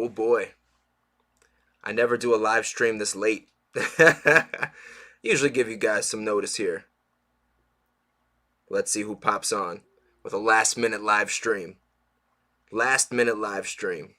Oh boy. I never do a live stream this late. Usually give you guys some notice here. Let's see who pops on with a last minute live stream. Last minute live stream.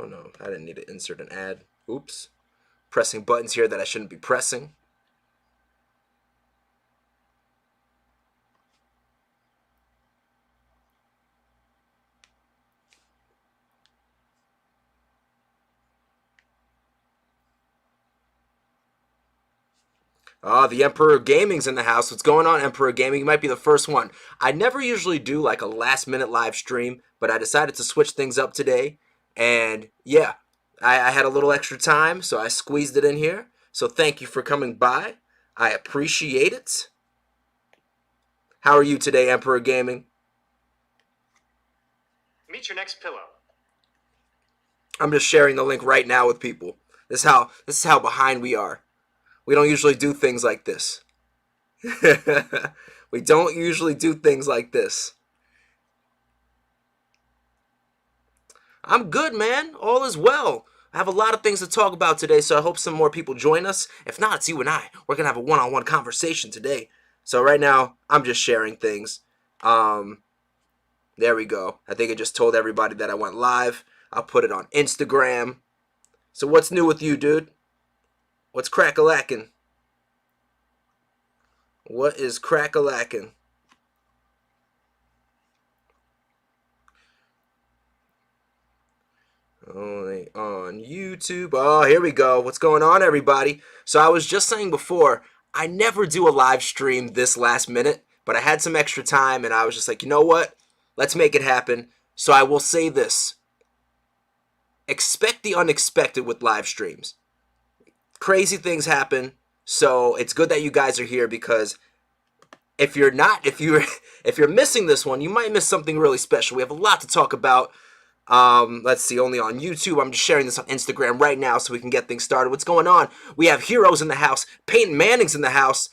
Oh no, I didn't need to insert an ad. Oops. Pressing buttons here that I shouldn't be pressing. The Emperor Gaming's in the house. What's going on, Emperor Gaming? You might be the first one. I never usually do like a last minute live stream, but I decided to switch things up today. And yeah, I had a little extra time, so I squeezed it in here. So thank you for coming by. I appreciate it. How are you today, Emperor Gaming? Meet your next pillow. I'm just sharing the link right now with people. This is how behind we are. We don't usually do things like this. We don't usually do things like this. I'm good, man. All is well. I have a lot of things to talk about today, so I hope some more people join us. If not, it's you and I. We're going to have a one-on-one conversation today. So right now, I'm just sharing things. There we go. I think I just told everybody that I went live. I'll put it on Instagram. So what's new with you, dude? What's crack-a-lackin'? What is crack-a-lackin'? Only on YouTube. Oh, here we go. What's going on, everybody? So I was just saying before, I never do a live stream this last minute, but I had some extra time, and I was just like, you know what? Let's make it happen. So I will say this. Expect the unexpected with live streams. Crazy things happen, so it's good that you guys are here, because if you're missing this one, you might miss something really special. We have a lot to talk about. Let's see, only on YouTube. I'm just sharing this on Instagram right now so we can get things started. What's going on? We have heroes in the house. Peyton Manning's in the house.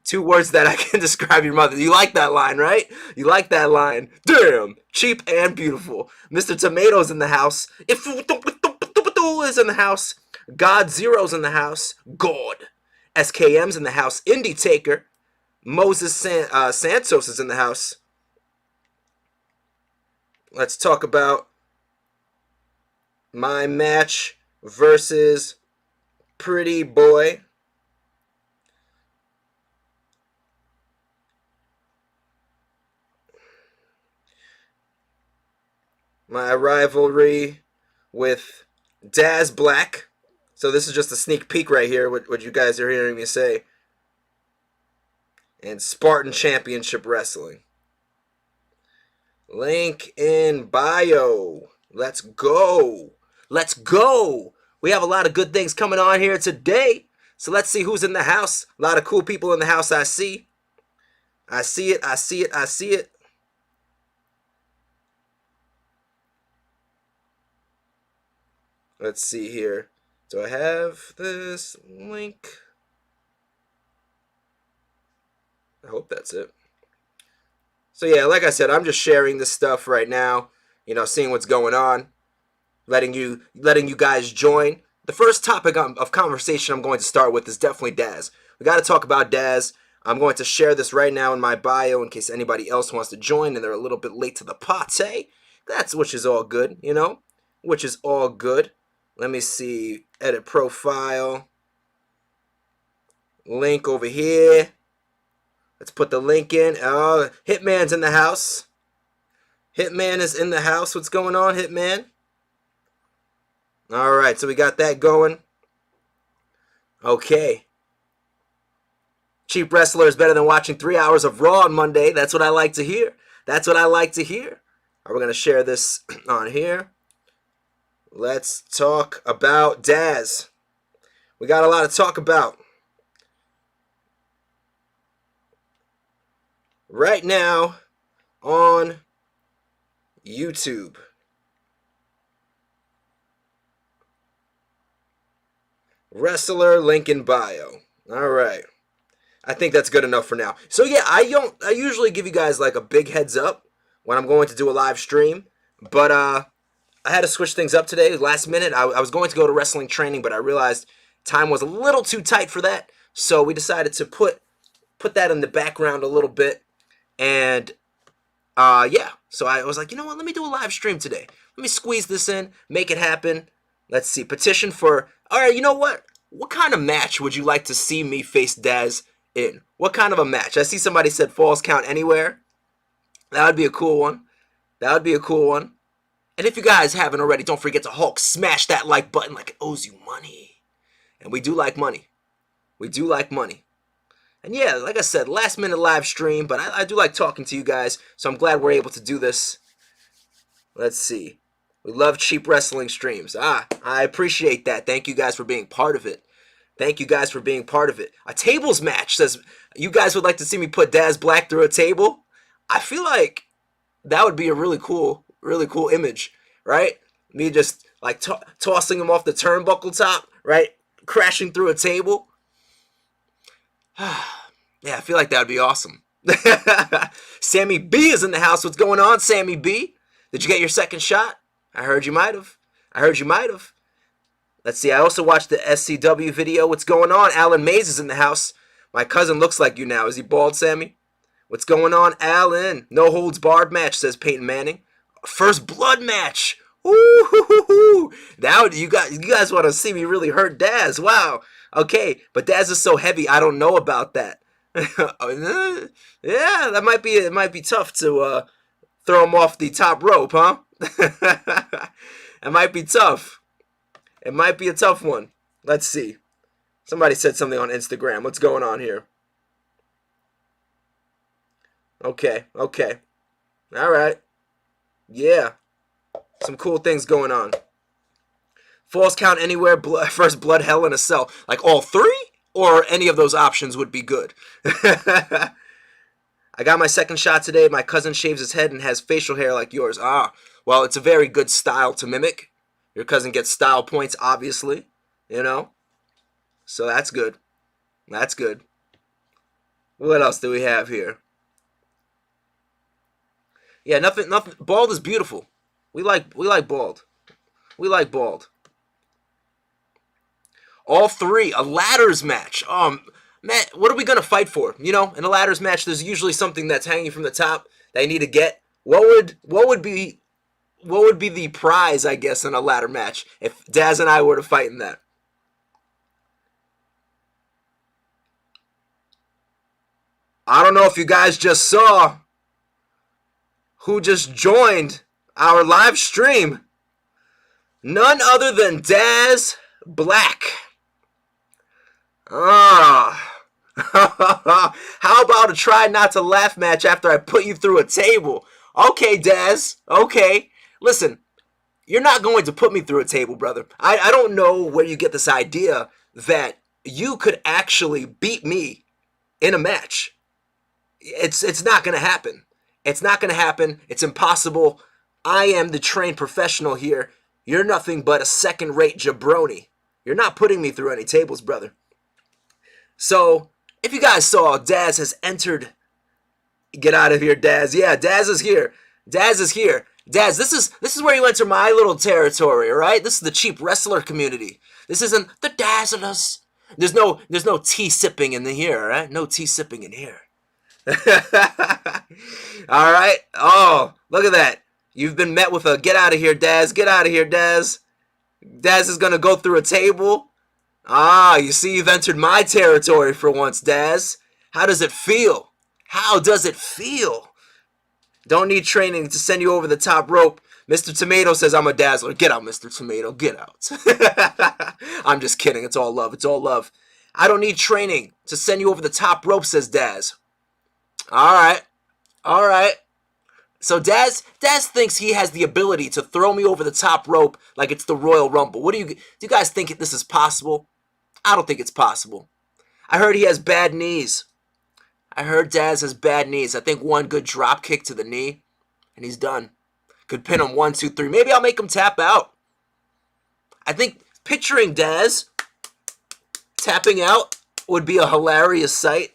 2 words that I can describe your mother. You like that line, right? You like that line. Damn, cheap and beautiful. Mr. Tomato's in the house. If is in the house. God Zero's in the house. God. SKM's in the house. Indie Taker. Moses Santos is in the house. Let's talk about my match versus Pretty Boy. My rivalry with Daz Black. So this is just a sneak peek right here, what you guys are hearing me say. And Spartan Championship Wrestling. Link in bio. Let's go. Let's go. We have a lot of good things coming on here today. So let's see who's in the house. A lot of cool people in the house I see. I see it, I see it, I see it. Let's see here. Do I have this link? I hope that's it. So yeah, like I said, I'm just sharing this stuff right now. You know, seeing what's going on. Letting you guys join. The first topic of conversation I'm going to start with is definitely Daz. We got to talk about Daz. I'm going to share this right now in my bio in case anybody else wants to join and they're a little bit late to the party. Which is all good, you know? Which is all good. Let me see. Edit profile. Link over here. Let's put the link in. Oh, Hitman's in the house. Hitman is in the house. What's going on, Hitman? All right, so we got that going. Okay. Cheap Wrestler is better than watching 3 hours of Raw on Monday. That's what I like to hear. That's what I like to hear. All right, we're going to share this on here. Let's talk about Daz. We got a lot to talk about. right now on YouTube. Wrestler link in bio. All right. I think that's good enough for now. So yeah, I usually give you guys like a big heads up when I'm going to do a live stream, but I had to switch things up today. Last minute, I was going to go to wrestling training, but I realized time was a little too tight for that, so we decided to put that in the background a little bit. And yeah, so I was like, you know what? Let me do a live stream today. Let me squeeze this in, make it happen. Let's see. Petition for. All right, you know what? What kind of match would you like to see me face Daz in? What kind of a match? I see somebody said Falls Count Anywhere. That would be a cool one. That would be a cool one. And if you guys haven't already, don't forget to Hulk smash that like button like it owes you money. And we do like money. We do like money. And yeah, like I said, last minute live stream, but I do like talking to you guys, so I'm glad we're able to do this. Let's see. We love cheap wrestling streams. I appreciate that. Thank you guys for being part of it. Thank you guys for being part of it. A tables match says, you guys would like to see me put Daz Black through a table? I feel like that would be a really cool image, right? Me just like tossing him off the turnbuckle top, right? Crashing through a table. Yeah, I feel like that would be awesome. Sammy B is in the house. What's going on, Sammy B? Did you get your second shot? I heard you might have. Let's see. I also watched the SCW video. What's going on? Alan Mays is in the house. My cousin looks like you now. Is he bald, Sammy? What's going on, Alan? No holds barred match, says Peyton Manning. First blood match. Ooh, now you guys want to see me really hurt Daz? Wow. Okay, but Daz is so heavy. I don't know about that. Yeah, it might be tough to throw him off the top rope, huh? It might be tough. It might be a tough one. Let's see. Somebody said something on Instagram. What's going on here? Okay. All right. Yeah. Some cool things going on. Falls Count Anywhere, first blood, Hell in a Cell. Like all three? Or any of those options would be good. I got my second shot today. My cousin shaves his head and has facial hair like yours. Well, it's a very good style to mimic. Your cousin gets style points, obviously. You know? So that's good. That's good. What else do we have here? Yeah, nothing. Bald is beautiful. We like bald. We like bald. All three, a ladders match. Man, what are we gonna fight for? You know, in a ladders match, there's usually something that's hanging from the top that you need to get. What would be the prize, I guess, in a ladder match if Daz and I were to fight in that? I don't know if you guys just saw who just joined our live stream. None other than Daz Black. How about a try not to laugh match after I put you through a table? Okay, Daz. Okay. Listen, you're not going to put me through a table, brother. I don't know where you get this idea that you could actually beat me in a match. It's not going to happen. It's not going to happen. It's impossible. I am the trained professional here. You're nothing but a second-rate jabroni. You're not putting me through any tables, brother. So, if you guys saw, Daz has entered. Get out of here, Daz. Yeah, Daz is here. Daz is here. Daz, this is where you enter my little territory, all right? This is the cheap wrestler community. This isn't the Dazzlers. There's no tea sipping in here, all right? No tea sipping in here. All right. Oh, look at that. You've been met with a get out of here, Daz. Get out of here, Daz. Daz is going to go through a table. You see you've entered my territory for once, Daz. How does it feel? How does it feel? Don't need training to send you over the top rope. Mr. Tomato says I'm a dazzler. Get out, Mr. Tomato. Get out. I'm just kidding. It's all love. It's all love. I don't need training to send you over the top rope, says Daz. All right. All right. So Daz thinks he has the ability to throw me over the top rope like it's the Royal Rumble. Do you guys think this is possible? I don't think it's possible. I heard he has bad knees. I heard Daz has bad knees. I think one good drop kick to the knee, and he's done. Could pin him 1, 2, 3. Maybe I'll make him tap out. I think picturing Daz tapping out would be a hilarious sight.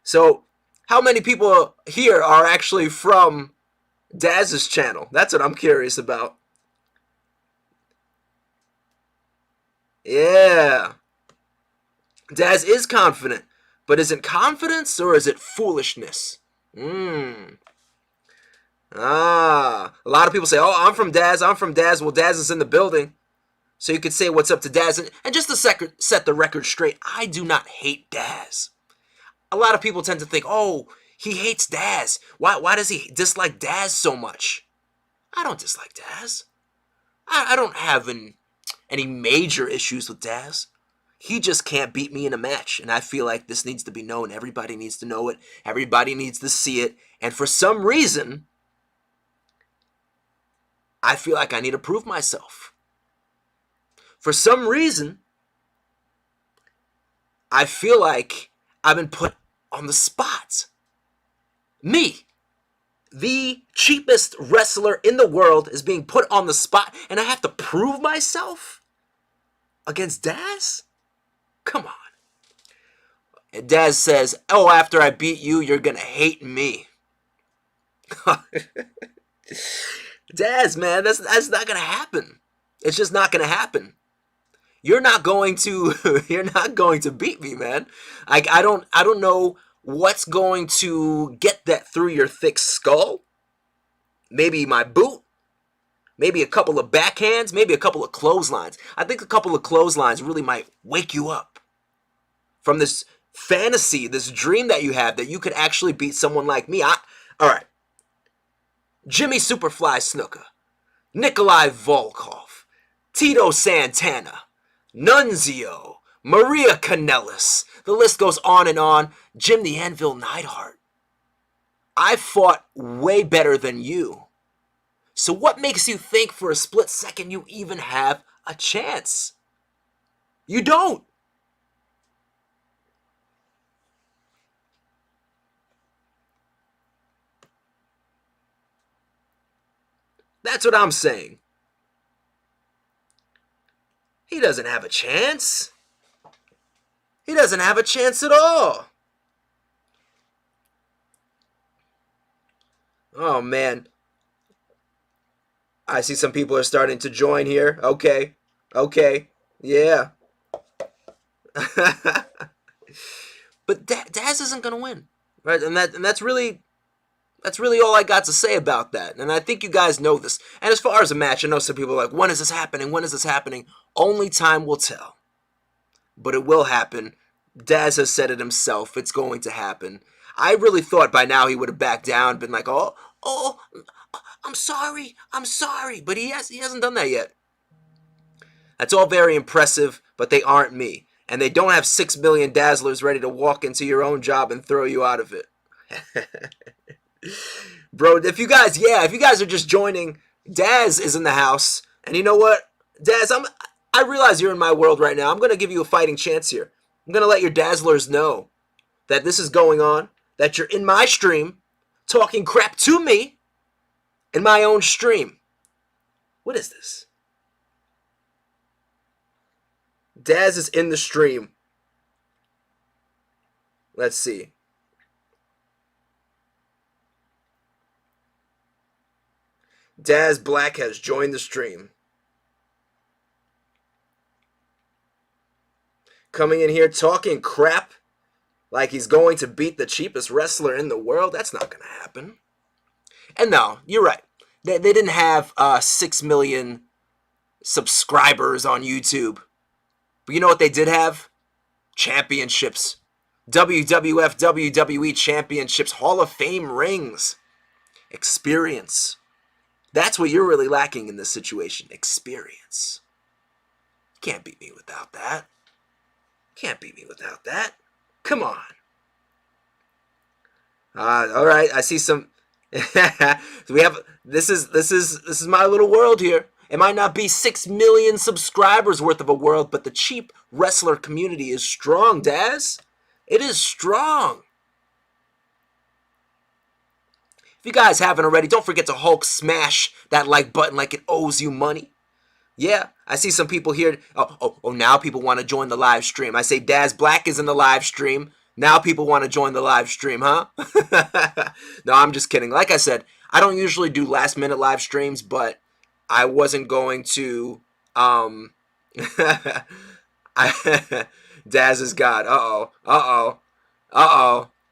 So how many people here are actually from Daz's channel? That's what I'm curious about. Yeah. Daz is confident, but is it confidence or is it foolishness? A lot of people say, oh, I'm from Daz, I'm from Daz. Well, Daz is in the building. So you could say what's up to Daz. And just to set the record straight, I do not hate Daz. A lot of people tend to think, oh, he hates Daz. Why does he dislike Daz so much? I don't dislike Daz. I don't have any major issues with Daz. He just can't beat me in a match. And I feel like this needs to be known. Everybody needs to know it. Everybody needs to see it. And for some reason, I feel like I need to prove myself. For some reason, I feel like I've been put on the spot. Me, the cheapest wrestler in the world, is being put on the spot, and I have to prove myself against Daz? Come on. And Daz says, oh, after I beat you, you're going to hate me. Daz, man, that's not going to happen. It's just not going to happen. You're not going to beat me, man. I don't know what's going to get that through your thick skull. Maybe my boot. Maybe a couple of backhands. Maybe a couple of clotheslines. I think a couple of clotheslines really might wake you up from this fantasy, this dream that you have that you could actually beat someone like me. All right. Jimmy Superfly Snuka, Nikolai Volkov, Tito Santana, Nunzio, Maria Kanellis. The list goes on and on. Jim the Anvil Neidhart. I fought way better than you. So what makes you think for a split second you even have a chance? You don't. That's what I'm saying. He doesn't have a chance. He doesn't have a chance at all. Oh, man. I see some people are starting to join here. Okay. Yeah. But Daz isn't going to win. Right? And that's really all I got to say about that. And I think you guys know this. And as far as a match, I know some people are like, when is this happening? When is this happening? Only time will tell. But it will happen. Daz has said it himself. It's going to happen. I really thought by now he would have backed down, been like, oh, I'm sorry. But he hasn't done that yet. That's all very impressive, but they aren't me. And they don't have 6 million Dazzlers ready to walk into your own job and throw you out of it. Bro, if you guys are just joining, Daz is in the house. And you know what? Daz, I realize you're in my world right now. I'm going to give you a fighting chance here. I'm going to let your Dazzlers know that this is going on, that you're in my stream, talking crap to me in my own stream. What is this? Daz is in the stream. Let's see. Daz Black has joined the stream. Coming in here talking crap like he's going to beat the cheapest wrestler in the world. That's not going to happen. And no, you're right. They didn't have 6 million subscribers on YouTube. But you know what they did have? Championships. WWF, WWE championships. Hall of Fame rings. Experience. That's what you're really lacking in this situation. Experience. You can't beat me without that. Come on. All right. I see some. We have. This is my little world here. It might not be 6 million subscribers worth of a world, but the cheap wrestler community is strong, Daz. It is strong. If you guys haven't already, don't forget to Hulk smash that like button like it owes you money. Yeah, I see some people here. Oh, now people want to join the live stream. I say Daz Black is in the live stream. Now people want to join the live stream, huh? No, I'm just kidding. Like I said, I don't usually do last minute live streams, but I wasn't going to Daz is God.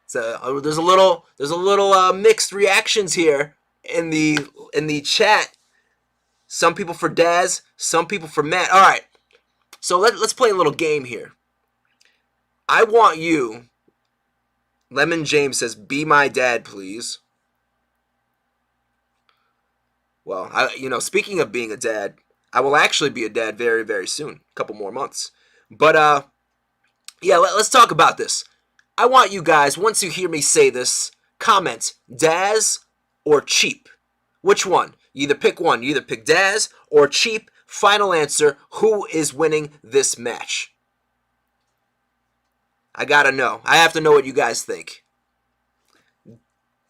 So there's a little mixed reactions here in the chat. Some people for Daz, some people for Matt. All right, so let's play a little game here. I want you. Lemon James says, "Be my dad, please." Well, speaking of being a dad, I will actually be a dad very, very soon. A couple more months. But yeah, let's talk about this. I want you guys, once you hear me say this, comment Daz or Cheap. Which one? You either pick one. You either pick Daz or Cheap. Final answer, who is winning this match? I gotta know. I have to know what you guys think.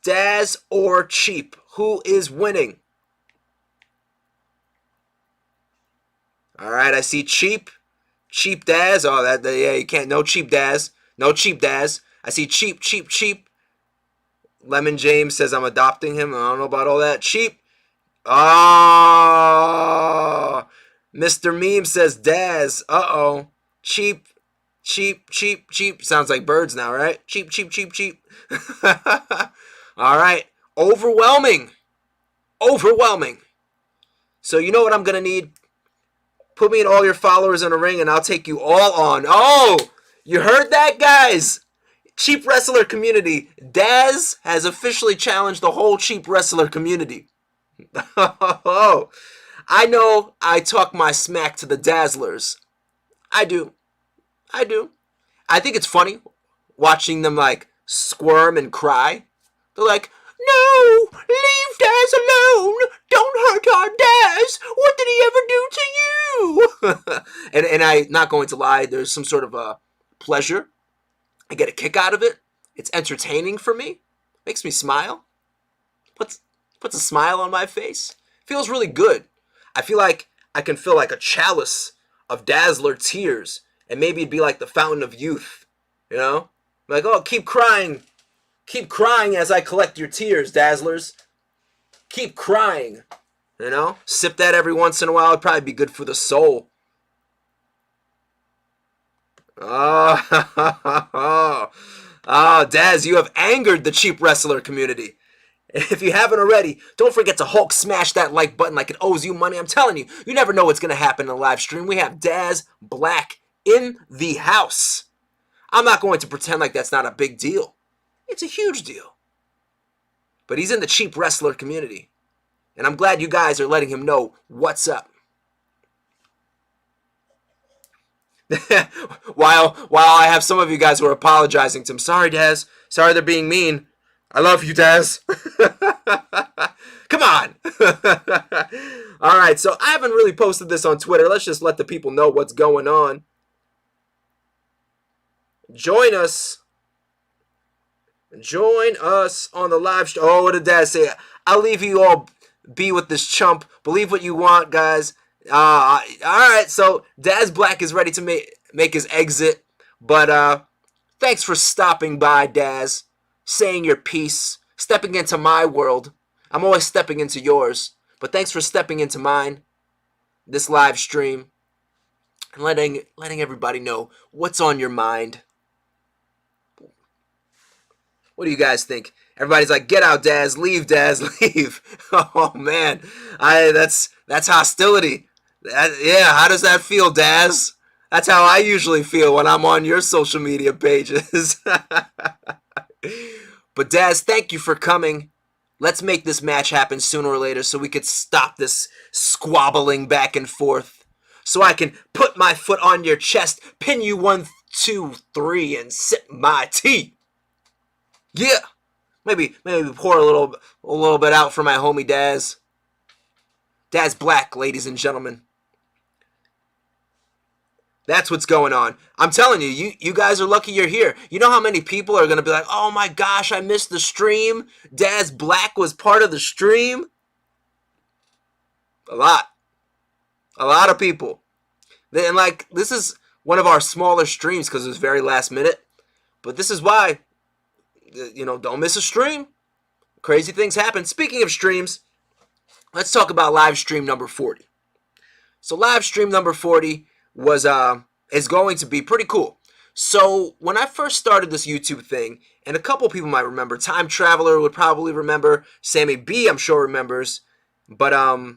Daz or Cheap, who is winning? All right, I see Cheap. Cheap Daz. Oh, yeah, you can't. No Cheap Daz. No Cheap Daz. I see Cheap. Lemon James says I'm adopting him. I don't know about all that. Cheap. Oh, Mr. Meme says Daz. Uh-oh. Cheap. Sounds like birds now, right? Cheap. All right. Overwhelming. So you know what I'm going to need? Put me and all your followers in a ring and I'll take you all on. Oh, you heard that, guys? Cheap wrestler community. Daz has officially challenged the whole cheap wrestler community. Oh, I know I talk my smack to the Dazzlers. I do. I think it's funny watching them like squirm and cry. They're like, "No, leave Daz alone. Don't hurt our Daz. What did he ever do to you?" and I'm not going to lie, there's some sort of a pleasure. I get a kick out of it. It's entertaining for me. Makes me smile. Puts a smile on my face. Feels really good. I feel like I can fill like a chalice of Dazzler tears, and maybe it'd be like the fountain of youth. You know? Like, oh, keep crying. Keep crying as I collect your tears, Dazzlers. Keep crying. You know? Sip that every once in a while. It'd probably be good for the soul. Oh, Daz, you have angered the cheap wrestler community. If you haven't already, don't forget to Hulk smash that like button like it owes you money. I'm telling you, you never know what's going to happen in a live stream. We have Daz Black in the house. I'm not going to pretend like that's not a big deal. It's a huge deal. But he's in the cheap wrestler community. And I'm glad you guys are letting him know what's up. while I have some of you guys who are apologizing to him. Sorry, Daz. Sorry they're being mean. I love you, Daz. Come on. All right, so I haven't really posted this on Twitter. Let's just let the people know what's going on. Join us on the live stream. Oh, what did Daz say? I'll leave you all be with this chump. Believe what you want, guys. All right, so Daz Black is ready to make his exit, but thanks for stopping by, Daz, saying your piece, stepping into my world. I'm always stepping into yours, but thanks for stepping into mine, this live stream, and letting everybody know what's on your mind. What do you guys think? Everybody's like, "Get out, Daz, leave, Daz, leave." Oh man, that's hostility. Yeah, how does that feel, Daz? That's how I usually feel when I'm on your social media pages. But Daz, thank you for coming. Let's make this match happen sooner or later so we could stop this squabbling back and forth. So I can put my foot on your chest, pin you 1, 2, 3, and sip my tea. Yeah. Maybe pour a little bit out for my homie Daz. Daz Black, ladies and gentlemen. That's what's going on. I'm telling you, you guys are lucky you're here. You know how many people are going to be like, oh my gosh, I missed the stream. Daz Black was part of the stream. A lot. A lot of people. And like, this is one of our smaller streams because it was very last minute. But this is why, you know, don't miss a stream. Crazy things happen. Speaking of streams, let's talk about live stream number 40. So live stream number 40 was is going to be pretty cool. So when I first started this YouTube thing, and a couple people might remember, Time Traveler would probably remember, Sammy B I'm sure remembers, but oh,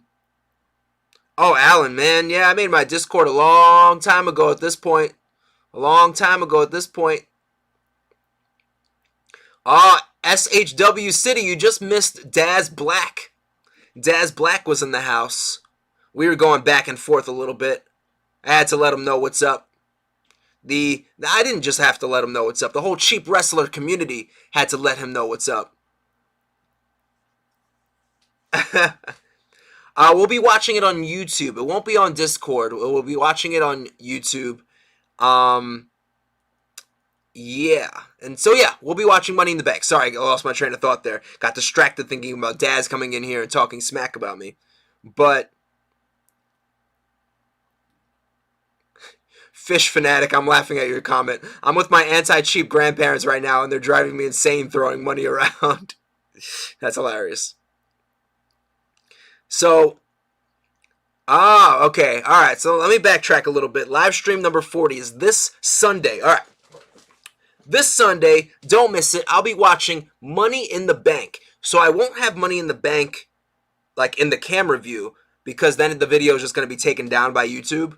Alan, man, yeah, I made my Discord a long time ago at this point. A long time ago at this point. SHW City, you just missed Daz Black. Daz Black was in the house. We were going back and forth a little bit. I had to let him know what's up. I didn't just have to let him know what's up. The whole Cheap Wrestler community had to let him know what's up. We'll be watching it on YouTube. It won't be on Discord. We'll be watching it on YouTube. Yeah. And so, yeah, we'll be watching Money in the Bank. Sorry, I lost my train of thought there. Got distracted thinking about Daz coming in here and talking smack about me. But Fish Fanatic, I'm laughing at your comment. I'm with my anti-cheap grandparents right now, and they're driving me insane throwing money around. That's hilarious. So, okay. All right, so let me backtrack a little bit. Live stream number 40 is this Sunday. All right. This Sunday, don't miss it. I'll be watching Money in the Bank. So I won't have Money in the Bank, like, in the camera view, because then the video is just going to be taken down by YouTube.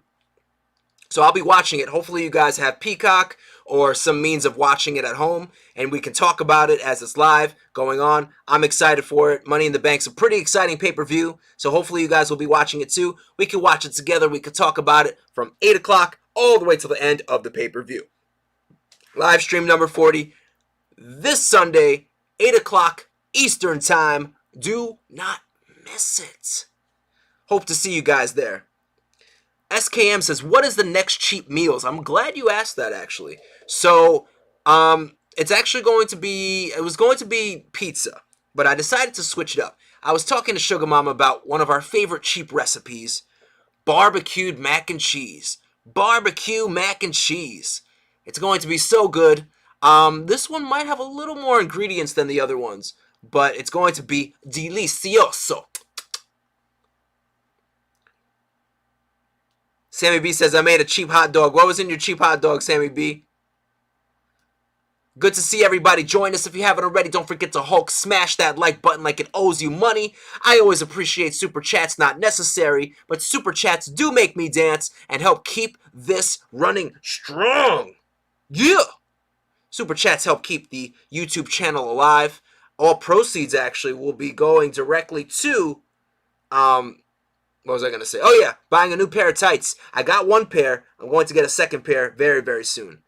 So I'll be watching it. Hopefully you guys have Peacock or some means of watching it at home, and we can talk about it as it's live going on. I'm excited for it. Money in the Bank's a pretty exciting pay-per-view, so hopefully you guys will be watching it too. We can watch it together. We can talk about it from 8 o'clock all the way to the end of the pay-per-view. Live stream number 40 this Sunday, 8 o'clock Eastern Time. Do not miss it. Hope to see you guys there. SKM says, what is the next cheap meals? I'm glad you asked that, actually. So, it's actually going to be, it was going to be pizza, but I decided to switch it up. I was talking to Sugar Mama about one of our favorite cheap recipes, barbecued mac and cheese. Barbecue mac and cheese. It's going to be so good. This one might have a little more ingredients than the other ones, but it's going to be delicioso. Sammy B says, I made a cheap hot dog. What was in your cheap hot dog, Sammy B? Good to see everybody. Join us if you haven't already. Don't forget to Hulk smash that like button like it owes you money. I always appreciate super chats, not necessary, but super chats do make me dance and help keep this running strong. Yeah! Super chats help keep the YouTube channel alive. All proceeds actually will be going directly to, what was I going to say? Oh, yeah, buying a new pair of tights. I got one pair. I'm going to get a second pair very, very soon.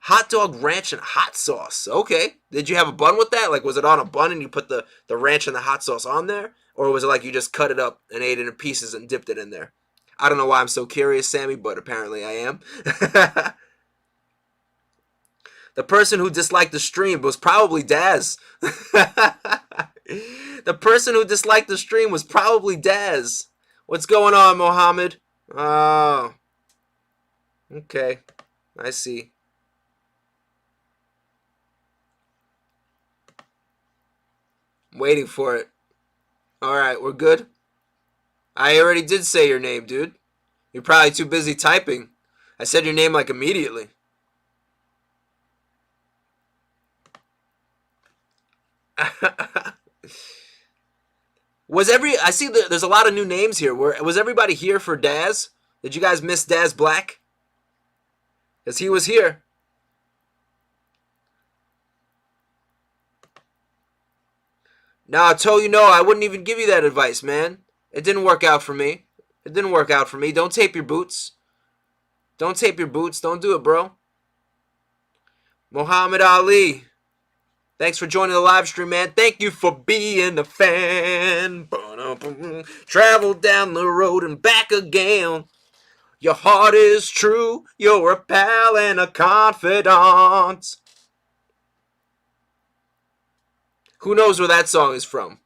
Hot dog ranch and hot sauce. Okay. Did you have a bun with that? Like, was it on a bun and you put the ranch and the hot sauce on there? Or was it like you just cut it up and ate it in pieces and dipped it in there? I don't know why I'm so curious, Sammy, but apparently I am. The person who disliked the stream was probably Daz. The person who disliked the stream was probably Daz. What's going on, Mohammed? Oh. Okay. I see. I'm waiting for it. Alright, we're good? I already did say your name, dude. You're probably too busy typing. I said your name like immediately. I see there's a lot of new names here. Was everybody here for Daz? Did you guys miss Daz Black? Because he was here. Nah, Toe, you know, I wouldn't even give you that advice, man. It didn't work out for me. It didn't work out for me. Don't tape your boots. Don't tape your boots. Don't do it, bro. Muhammad Ali. Thanks for joining the live stream, man. Thank you for being a fan. Travel down the road and back again. Your heart is true. You're a pal and a confidant. Who knows where that song is from?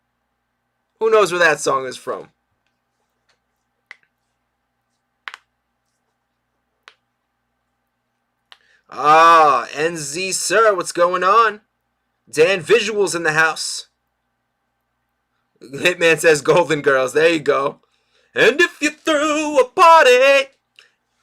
Who knows where that song is from? Ah, NZ Sir, what's going on? Dan Visuals in the house. Hitman says Golden Girls. There you go. And if you threw a party,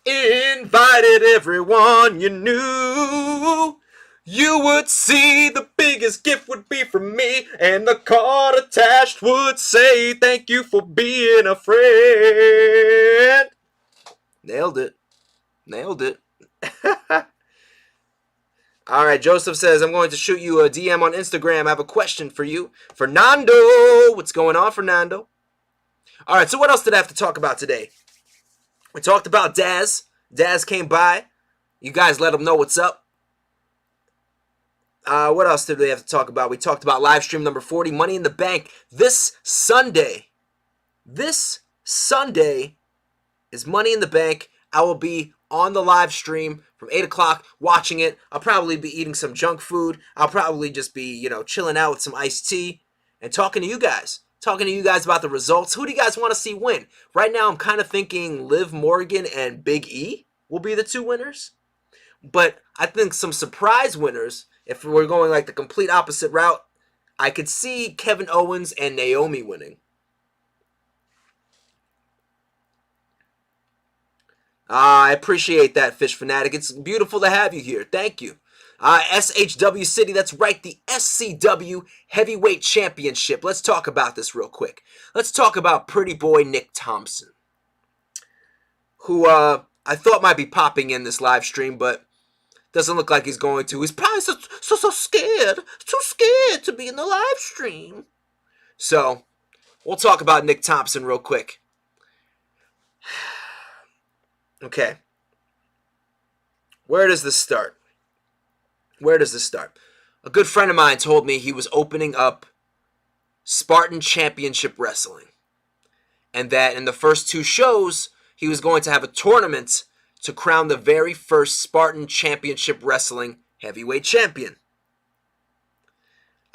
invited everyone you knew, you would see the biggest gift would be from me, and the card attached would say, thank you for being a friend. Nailed it. Nailed it. All right, Joseph says, I'm going to shoot you a DM on Instagram. I have a question for you. Fernando. What's going on, Fernando? All right, so what else did I have to talk about today? We talked about Daz. Daz came by. You guys let him know what's up. What else did we have to talk about? We talked about live stream number 40, Money in the Bank. This Sunday is Money in the Bank. I will be on the live stream from 8 o'clock watching it. I'll probably be eating some junk food. I'll probably just be, chilling out with some iced tea and talking to you guys. Talking to you guys about the results. Who do you guys want to see win? Right now, I'm kind of thinking Liv Morgan and Big E will be the two winners. But I think some surprise winners, if we're going like the complete opposite route, I could see Kevin Owens and Naomi winning. I appreciate that, Fish Fanatic. It's beautiful to have you here. Thank you. SHW City, that's right, the SCW Heavyweight Championship. Let's talk about this real quick. Let's talk about pretty boy Nick Thompson, who I thought might be popping in this live stream, but doesn't look like he's going to. He's probably so scared, too scared to be in the live stream. So, we'll talk about Nick Thompson real quick. Okay. Where does this start? A good friend of mine told me he was opening up Spartan Championship Wrestling, and that in the first two shows, he was going to have a tournament to crown the very first Spartan Championship Wrestling heavyweight champion.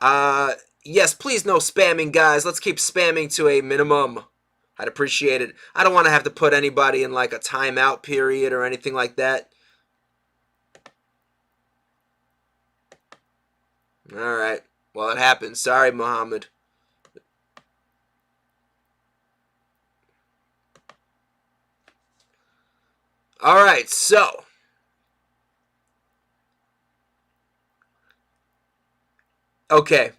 Yes, please no spamming, guys. Let's keep spamming to a minimum. I'd appreciate it. I don't want to have to put anybody in like a timeout period or anything like that. Alright. Well, it happened. Sorry, Muhammad. Alright, so. Okay.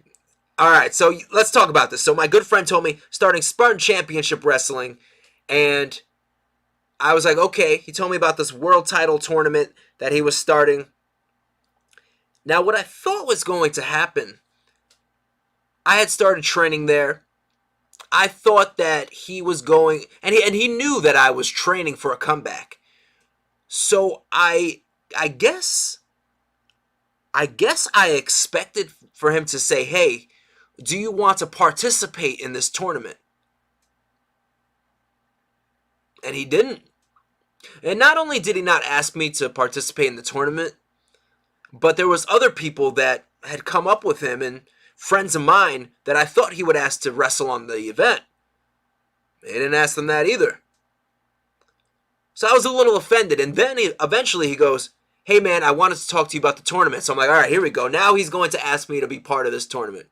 Alright, so let's talk about this. So my good friend told me starting Spartan Championship Wrestling, and I was like, okay. He told me about this world title tournament that he was starting. Now, what I thought was going to happen, I had started training there. I thought that he was going, and he knew that I was training for a comeback. So I guess I expected for him to say, hey, do you want to participate in this tournament? And he didn't. And not only did he not ask me to participate in the tournament, but there was other people that had come up with him and friends of mine that I thought he would ask to wrestle on the event. They didn't ask them that either. So I was a little offended. And then eventually he goes, hey man, I wanted to talk to you about the tournament. So I'm like, all right, here we go. Now he's going to ask me to be part of this tournament.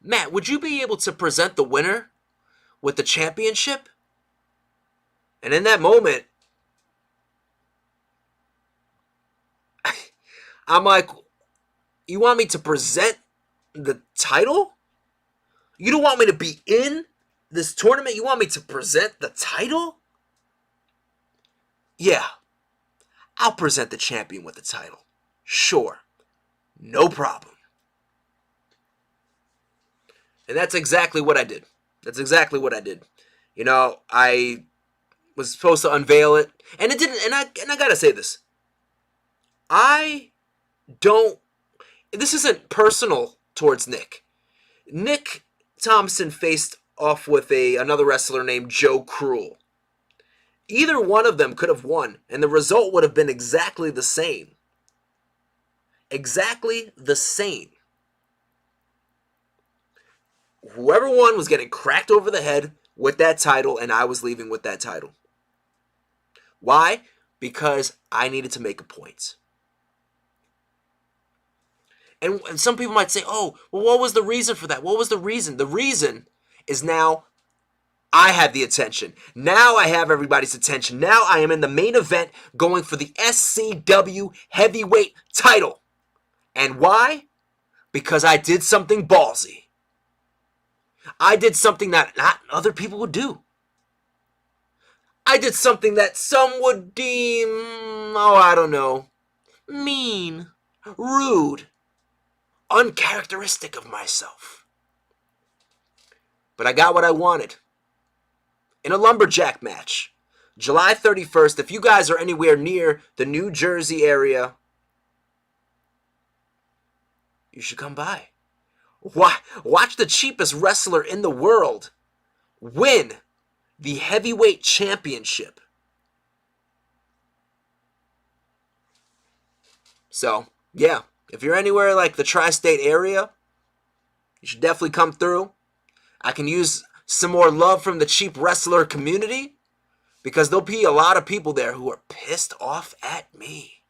Matt, would you be able to present the winner with the championship? And in that moment, I'm like, you want me to present the title? You don't want me to be in this tournament? You want me to present the title? Yeah, I'll present the champion with the title. Sure, no problem. And that's exactly what I did. I was supposed to unveil it, and it didn't. And I gotta say this. I don't. this isn't personal towards Nick. Nick Thompson faced off with another wrestler named Joe Cruel. Either one of them could have won, and the result would have been exactly the same. Exactly the same. Whoever won was getting cracked over the head with that title, and I was leaving with that title. Why? Because I needed to make a point. And some people might say, oh, well, what was the reason for that? What was the reason? The reason is now I have the attention. Now I have everybody's attention. Now I am in the main event going for the SCW heavyweight title. And why? Because I did something ballsy. I did something that not other people would do. I did something that some would deem, oh, I don't know, mean, rude, uncharacteristic of myself. But I got what I wanted. In a lumberjack match, July 31st, if you guys are anywhere near the New Jersey area, you should come by. Watch the cheapest wrestler in the world win the heavyweight championship. So, yeah, if you're anywhere like the tri-state area, you should definitely come through. I can use some more love from the cheap wrestler community because there'll be a lot of people there who are pissed off at me.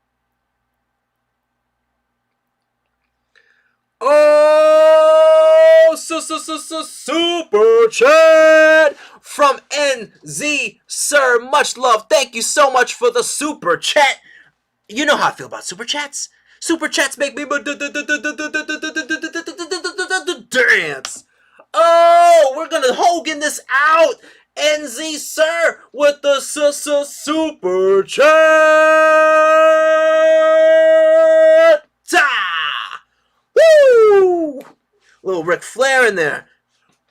Oh, super chat from NZ, sir. Much love. Thank you so much for the super chat. You know how I feel about super chats. Super chats make me dance. Oh, we're gonna Hogan this out. NZ, sir, with the super chat. Woo! Little Ric Flair in there.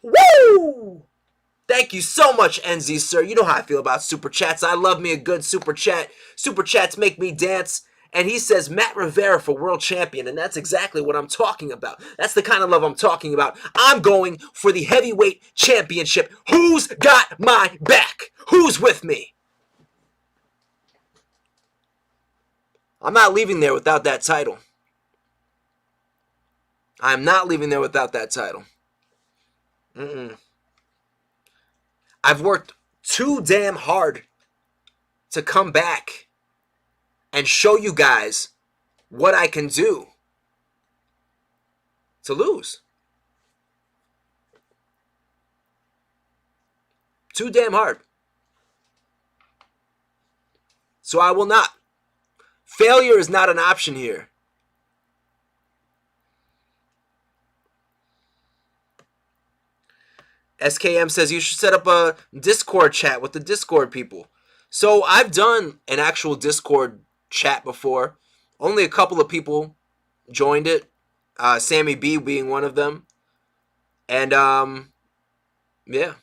Woo! Thank you so much, NZ, sir. You know how I feel about super chats. I love me a good super chat. Super chats make me dance. And he says Matt Rivera for world champion. And that's exactly what I'm talking about. That's the kind of love I'm talking about. I'm going for the heavyweight championship. Who's got my back? Who's with me? I'm not leaving there without that title. I'm not leaving there without that title. I've worked too damn hard to come back and show you guys what I can do to lose. Too damn hard. So I will not. Failure is not an option here. SKM says you should set up a Discord chat with the Discord people. So I've done an actual Discord chat before. Only a couple of people joined it. Sammy B being one of them. And, yeah.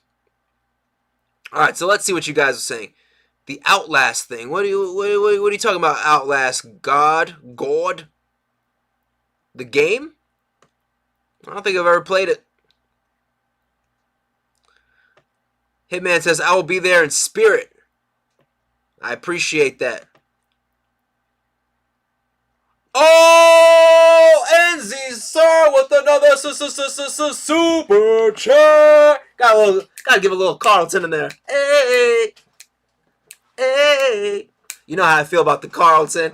Alright, so let's see what you guys are saying. The Outlast thing. What are you talking about, Outlast? God? The game? I don't think I've ever played it. Hitman says, I will be there in spirit. I appreciate that. Oh, NZ, sir, with another super chat. Gotta give a little Carlton in there. Hey. You know how I feel about the Carlton.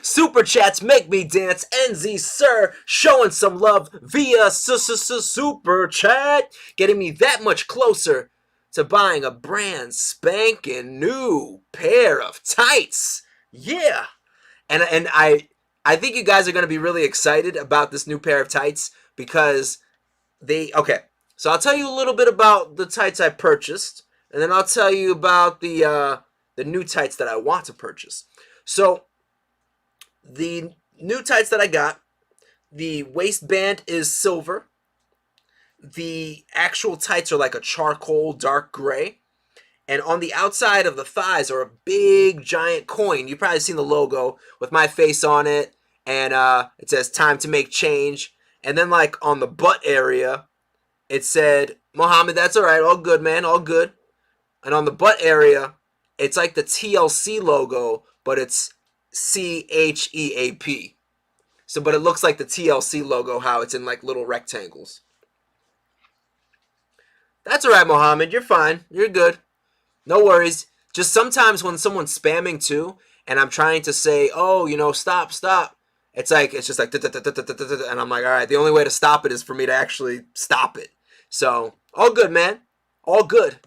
Super chats make me dance. NZ, sir, showing some love via super chat. Getting me that much closer to buying a brand spanking new pair of tights. Yeah. And I think you guys are going to be really excited about this new pair of tights because okay. So I'll tell you a little bit about the tights I purchased, and then I'll tell you about the new tights that I want to purchase. So the new tights that I got, the waistband is silver. The actual tights are like a charcoal dark gray. And on the outside of the thighs are a big giant coin. You've probably seen the logo with my face on it. And it says time to make change. And then like on the butt area, it said, Muhammad, that's all right, all good, man, all good. And on the butt area, it's like the TLC logo, but it's CHEAP. So, but it looks like the TLC logo, how it's in like little rectangles. That's all right, Mohammed. You're fine. You're good. No worries. Just sometimes when someone's spamming too, and I'm trying to say, oh, you know, stop, stop. It's just like, and I'm like, all right, the only way to stop it is for me to actually stop it. So, all good, man. All good.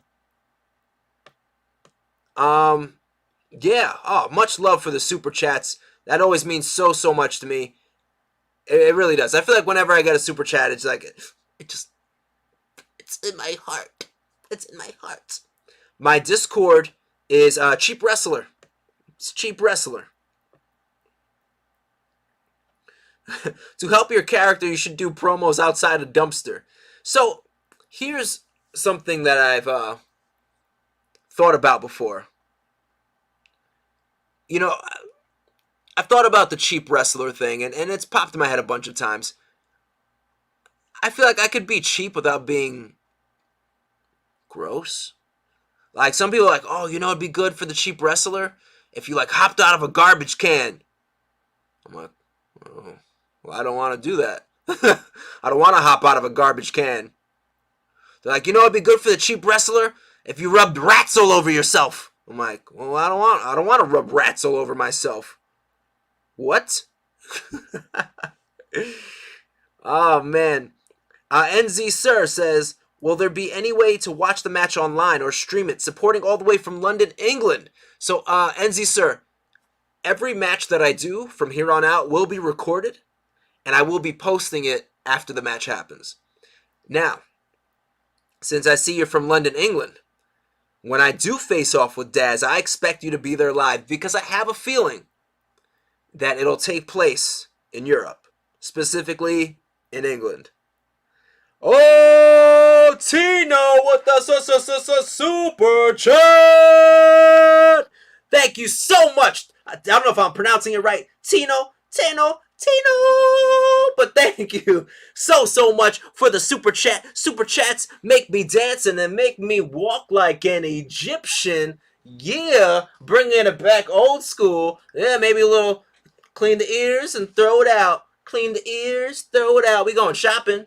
Yeah. Oh, much love for the super chats. That always means so, so much to me. It really does. I feel like whenever I get a super chat, it's like, it's in my heart. It's in my heart. My Discord is Cheap Wrestler. It's Cheap Wrestler. To help your character, you should do promos outside a dumpster. So, here's something that I've thought about before. You know, I've thought about the Cheap Wrestler thing, and it's popped in my head a bunch of times. I feel like I could be cheap without being gross. Like, some people are like, oh, you know, it'd be good for the Cheap Wrestler if you, like, hopped out of a garbage can. I'm like, oh, well, I don't want to do that. I don't want to hop out of a garbage can. They're like, you know, it'd be good for the Cheap Wrestler if you rubbed rats all over yourself. I'm like, well, I don't want to rub rats all over myself. What? Oh, man. NZ Sir says, will there be any way to watch the match online or stream it, supporting all the way from London, England? So, NZ Sir, every match that I do from here on out will be recorded, and I will be posting it after the match happens. Now, since I see you're from London, England, when I do face off with Daz, I expect you to be there live because I have a feeling that it'll take place in Europe, specifically in England. Oh, Tino with the super chat! Thank you so much. I don't know if I'm pronouncing it right. Tino. But thank you so much for the super chat. Super chats make me dance and then make me walk like an Egyptian. Yeah, bringing it back old school. Yeah, maybe a little clean the ears and throw it out. Clean the ears, throw it out. We going shopping.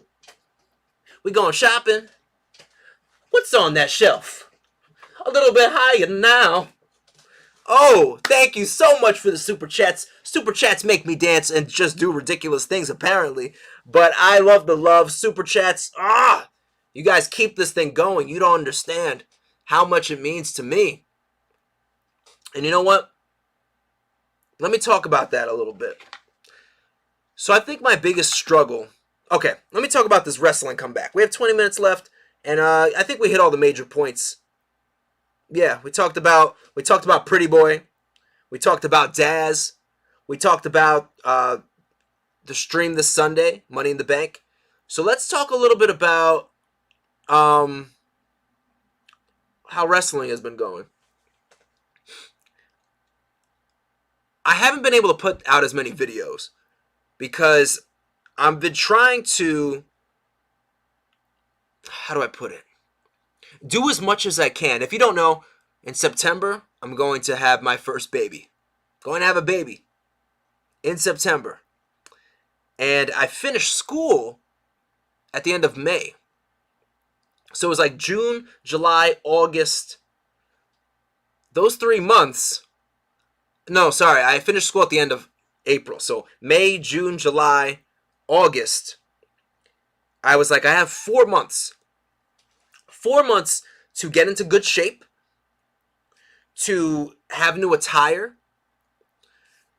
What's on that shelf? A little bit higher now. Oh, thank you so much for the super chats. Super chats make me dance and just do ridiculous things, apparently. But I love the love. Super chats. You guys keep this thing going. You don't understand how much it means to me. And you know what? Let me talk about that a little bit. So I think my biggest struggle... Okay, let me talk about this wrestling comeback. We have 20 minutes left, and I think we hit all the major points. Yeah, we talked about Pretty Boy. We talked about Daz. We talked about the stream this Sunday, Money in the Bank. So let's talk a little bit about how wrestling has been going. I haven't been able to put out as many videos because I've been trying to, how do I put it? Do as much as I can. If you don't know, in September, I'm going to have my first baby. Going to have a baby in September. And I finished school at the end of May. So it was like June, July, August. Those 3 months. No, sorry. I finished school at the end of April. So May, June, July, August. I was like, I have 4 months. 4 months to get into good shape, to have new attire,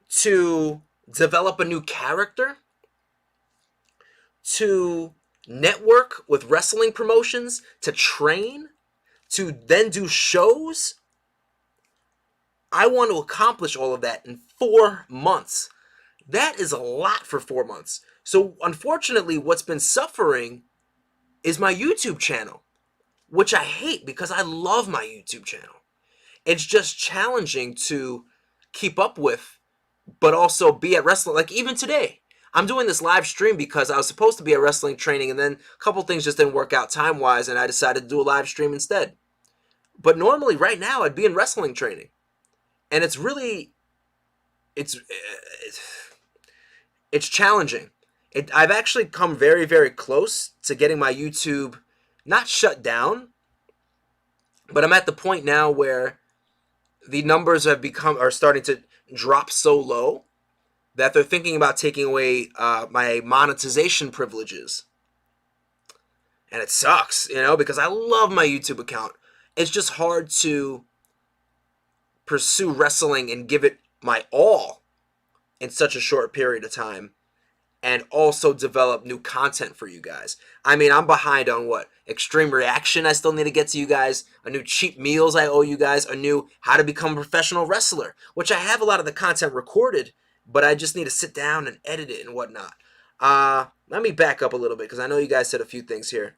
to develop a new character, to network with wrestling promotions, to train, to then do shows. I want to accomplish all of that in 4 months. That is a lot for 4 months. So unfortunately, what's been suffering is my YouTube channel, which I hate because I love my YouTube channel. It's just challenging to keep up with but also be at wrestling. Like even today, I'm doing this live stream because I was supposed to be at wrestling training, and then a couple things just didn't work out time wise, and I decided to do a live stream instead. But normally, right now, I'd be in wrestling training, and it's really, it's it's challenging. I've actually come very, very close to getting my YouTube not shut down, but I'm at the point now where the numbers are starting to drop so low that they're thinking about taking away my monetization privileges. And it sucks, because I love my YouTube account. It's just hard to pursue wrestling and give it my all in such a short period of time and also develop new content for you guys. I mean, I'm behind on what? Extreme Reaction I still need to get to you guys. A new Cheap Meals I owe you guys. A new How to Become a Professional Wrestler, which I have a lot of the content recorded, but I just need to sit down and edit it and whatnot. Let me back up a little bit because I know you guys said a few things here.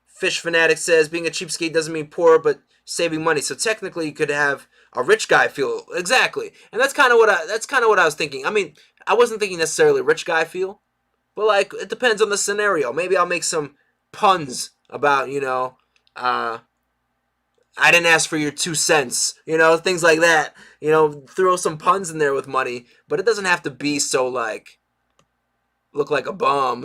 Fish Fanatic says, being a cheapskate doesn't mean poor, but saving money. So technically you could have a rich guy feel. Exactly. And that's kind of what I was thinking. I mean, I wasn't thinking necessarily rich guy feel, but like it depends on the scenario. Maybe I'll make some puns about, I didn't ask for your 2 cents, things like that. Throw some puns in there with money, but it doesn't have to be so like look like a bum,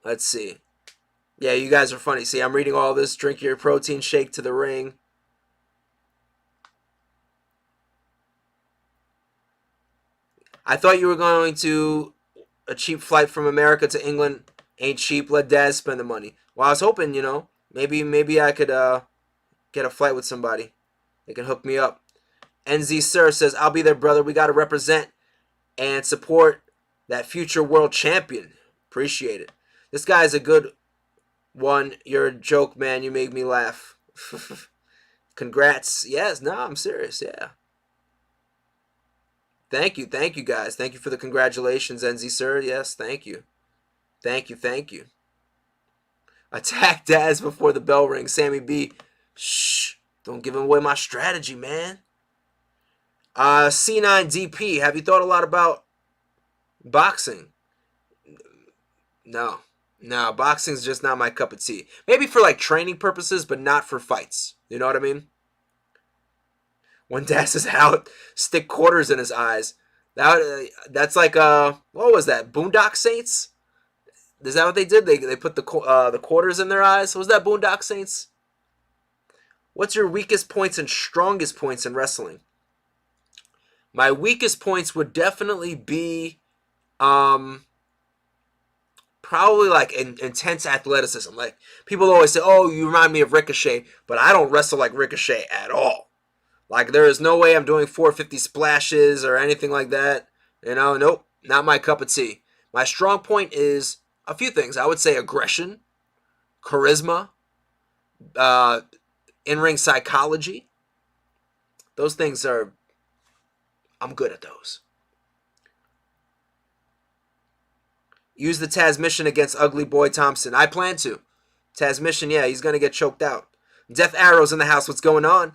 Let's see. Yeah, you guys are funny. See, I'm reading all this. Drink your protein shake to the ring. I thought you were going to a cheap flight from America to England. Ain't cheap. Let Dad spend the money. Well, I was hoping, maybe I could get a flight with somebody. They can hook me up. NZ Sir says, I'll be there, brother. We got to represent and support that future world champion. Appreciate it. This guy is a good one. You're a joke, man. You make me laugh. Congrats. Yes, no, I'm serious. Yeah. Thank you, guys. Thank you for the congratulations, NZ Sir. Yes, thank you. Thank you. Attack Daz before the bell rings. Sammy B. Shh. Don't give away my strategy, man. C9DP. Have you thought a lot about boxing? No, boxing's just not my cup of tea. Maybe for like training purposes, but not for fights. You know what I mean? When Daz is out, stick quarters in his eyes. That's like what was that? Boondock Saints? Is that what they did? They put the quarters in their eyes. Was that Boondock Saints? What's your weakest points and strongest points in wrestling? My weakest points would definitely be probably like intense athleticism. Like people always say, "Oh, you remind me of Ricochet," but I don't wrestle like Ricochet at all. Like there is no way I'm doing 450 splashes or anything like that. Nope, not my cup of tea. My strong point is a few things. I would say aggression, charisma, in-ring psychology. Those things I'm good at those. Use the Tasmission against Ugly Boy Thompson. I plan to. Tasmission, yeah, he's going to get choked out. Death Arrow's in the house. What's going on?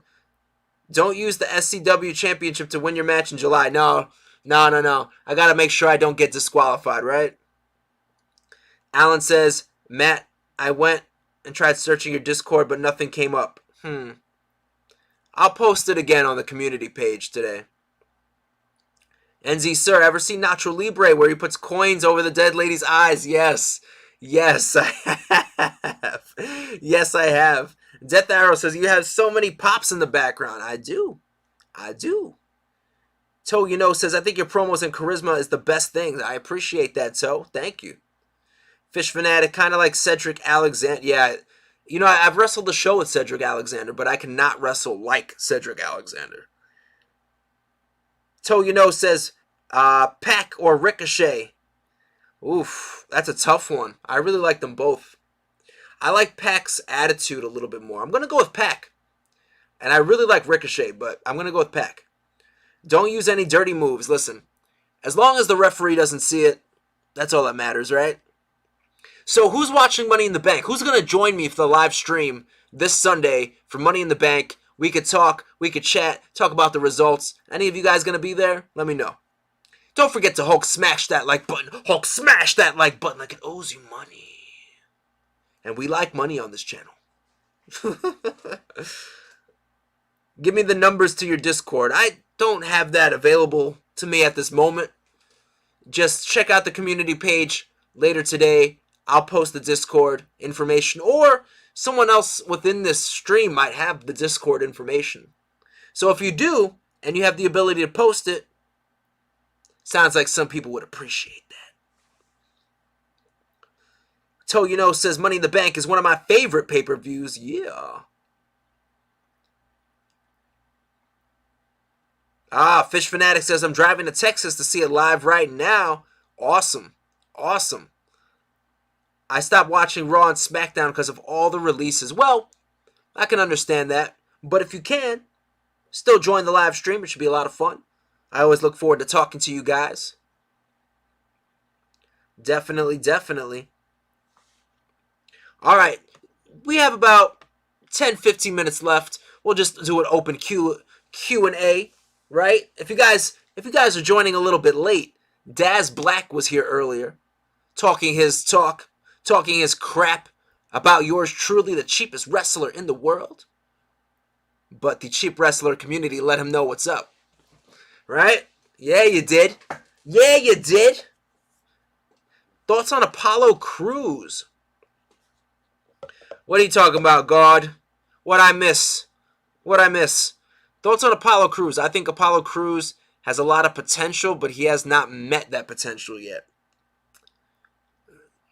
Don't use the SCW championship to win your match in July. No. I got to make sure I don't get disqualified, right? Alan says, Matt, I went and tried searching your Discord, but nothing came up. I'll post it again on the community page today. NZ Sir, ever seen Nacho Libre where he puts coins over the dead lady's eyes? Yes, I have. Yes, I have. Death Arrow says, you have so many pops in the background. I do. Toe says, I think your promos and charisma is the best thing. I appreciate that, Toe. Thank you. Fish Fanatic, kind of like Cedric Alexander. Yeah, I've wrestled the show with Cedric Alexander, but I cannot wrestle like Cedric Alexander. Toe says, Pac or Ricochet. Oof, that's a tough one. I really like them both. I like Pac's attitude a little bit more. I'm going to go with Pac. And I really like Ricochet, but I'm going to go with Pac. Don't use any dirty moves. Listen, as long as the referee doesn't see it, that's all that matters, right? So who's watching Money in the Bank? Who's going to join me for the live stream this Sunday for Money in the Bank? We could talk, we could chat, talk about the results. Any of you guys going to be there? Let me know. Don't forget to Hulk smash that like button. Hulk smash that like button like it owes you money. And we like money on this channel. Give me the numbers to your Discord. I don't have that available to me at this moment. Just check out the community page later today. I'll post the Discord information, or someone else within this stream might have the Discord information. So if you do, and you have the ability to post it, sounds like some people would appreciate that. Toyuno says Money in the Bank is one of my favorite pay-per-views. Yeah. Fish Fanatic says I'm driving to Texas to see it live right now. Awesome. Awesome. I stopped watching Raw and SmackDown because of all the releases. Well, I can understand that. But if you can, still join the live stream. It should be a lot of fun. I always look forward to talking to you guys. Definitely, definitely. All right. We have about 10-15 minutes left. We'll just do an open Q&A, right? If you guys are joining a little bit late, Daz Black was here earlier, talking his crap about yours truly, the cheapest wrestler in the world. But the cheap wrestler community let him know what's up. Right? Yeah, you did. Yeah, you did. Thoughts on Apollo Crews? What are you talking about, God? What I miss? Thoughts on Apollo Crews? I think Apollo Crews has a lot of potential, but he has not met that potential yet.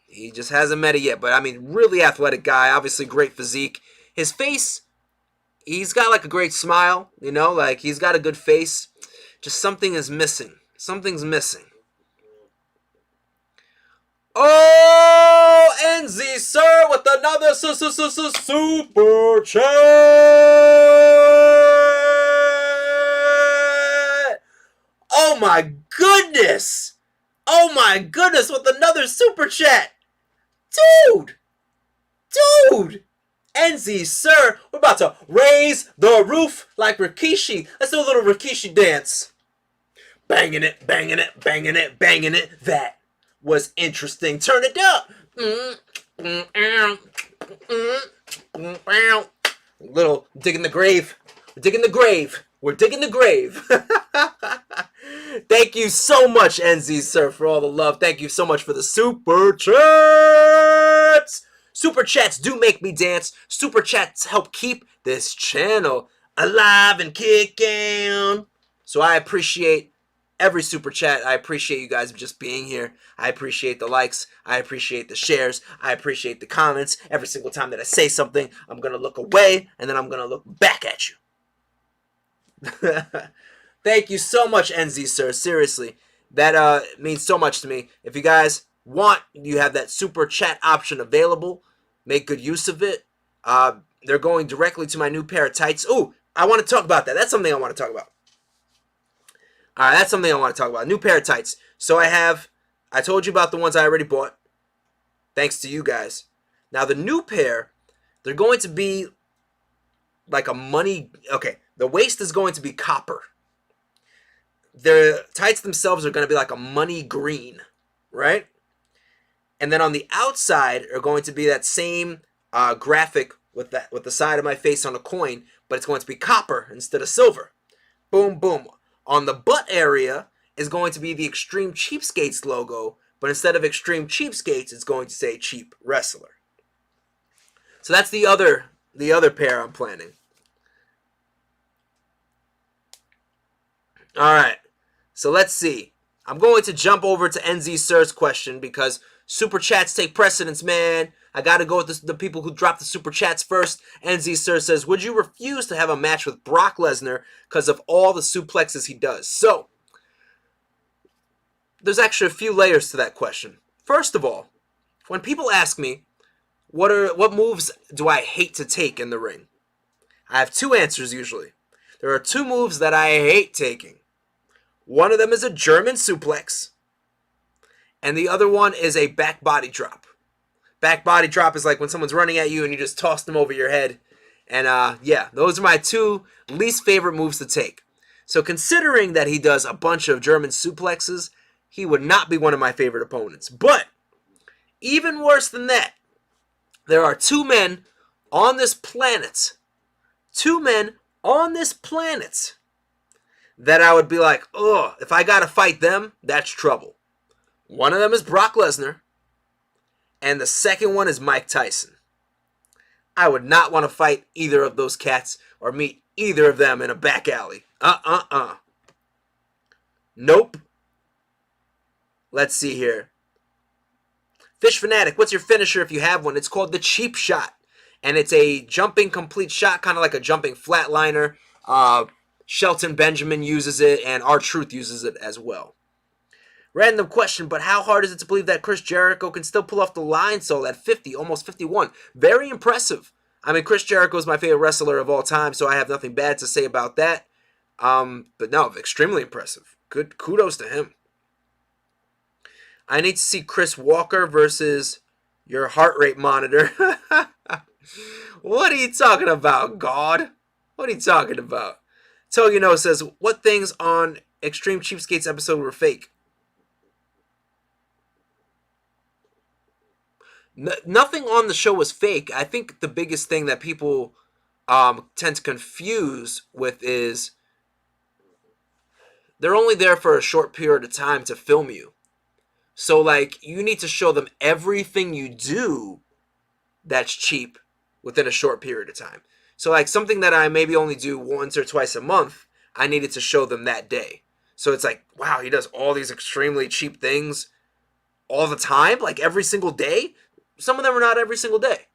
He just hasn't met it yet. But, I mean, really athletic guy. Obviously, great physique. His face, he's got, like, a great smile. You know, like, he's got a good face. Just something is missing. Something's missing. Oh, NZ, sir, with another super chat. Oh, my goodness. Oh, my goodness, with another super chat. Dude. NZ, sir, we're about to raise the roof like Rikishi. Let's do a little Rikishi dance. Banging it, banging it, banging it, banging it. That was interesting. Turn it up. Little digging the grave. We're digging the grave. We're digging the grave. Thank you so much, NZ, sir, for all the love. Thank you so much for the super chats. Super chats do make me dance. Super chats help keep this channel alive and kicking. So I appreciate every super chat. I appreciate you guys just being here. I appreciate the likes. I appreciate the shares. I appreciate the comments. Every single time that I say something, I'm going to look away and then I'm going to look back at you. Thank you so much, NZ, sir. Seriously. That means so much to me. If you guys want, you have that super chat option available. Make good use of it. They're going directly to my new pair of tights. Ooh, I want to talk about that. That's something I want to talk about. All right, that's something I want to talk about. New pair of tights. So I told you about the ones I already bought. Thanks to you guys. Now the new pair, they're going to be like a money. Okay, the waist is going to be copper. The tights themselves are going to be like a money green, right? And then on the outside are going to be that same graphic with the side of my face on a coin, but it's going to be copper instead of silver. Boom, boom. On the butt area is going to be the Extreme Cheapskates logo, but instead of Extreme Cheapskates, it's going to say Cheap Wrestler. So that's the other pair I'm planning. All right. So let's see. I'm going to jump over to NZ Sir's question because super chats take precedence, man. I got to go with the people who dropped the super chats first. NZ Sir says, would you refuse to have a match with Brock Lesnar because of all the suplexes he does? So, there's actually a few layers to that question. First of all, when people ask me, what moves do I hate to take in the ring? I have two answers usually. There are two moves that I hate taking. One of them is a German suplex, and the other one is a back body drop. Back body drop is like when someone's running at you and you just toss them over your head. And yeah, those are my two least favorite moves to take. So considering that he does a bunch of German suplexes, he would not be one of my favorite opponents. But even worse than that, there are two men on this planet, that I would be like, oh, if I gotta fight them, that's trouble. One of them is Brock Lesnar, and the second one is Mike Tyson. I would not want to fight either of those cats or meet either of them in a back alley. Nope. Let's see here. Fish Fanatic, what's your finisher if you have one? It's called the Cheap Shot. And it's a jumping complete shot, kind of like a jumping flatliner. Shelton Benjamin uses it, and R-Truth uses it as well. Random question, but how hard is it to believe that Chris Jericho can still pull off the line solo at 50, almost 51? Very impressive. I mean, Chris Jericho is my favorite wrestler of all time, so I have nothing bad to say about that. But no, extremely impressive. Good kudos to him. I need to see Chris Walker versus your heart rate monitor. What are you talking about, God? What are you talking about? Togino says, what things on Extreme Cheapskates episode were fake? Nothing on the show was fake. I think the biggest thing that people tend to confuse with is they're only there for a short period of time to film you. So, like, you need to show them everything you do that's cheap within a short period of time. So, like, something that I maybe only do once or twice a month, I needed to show them that day. So it's like, wow, he does all these extremely cheap things all the time, like every single day. Some of them are not every single day.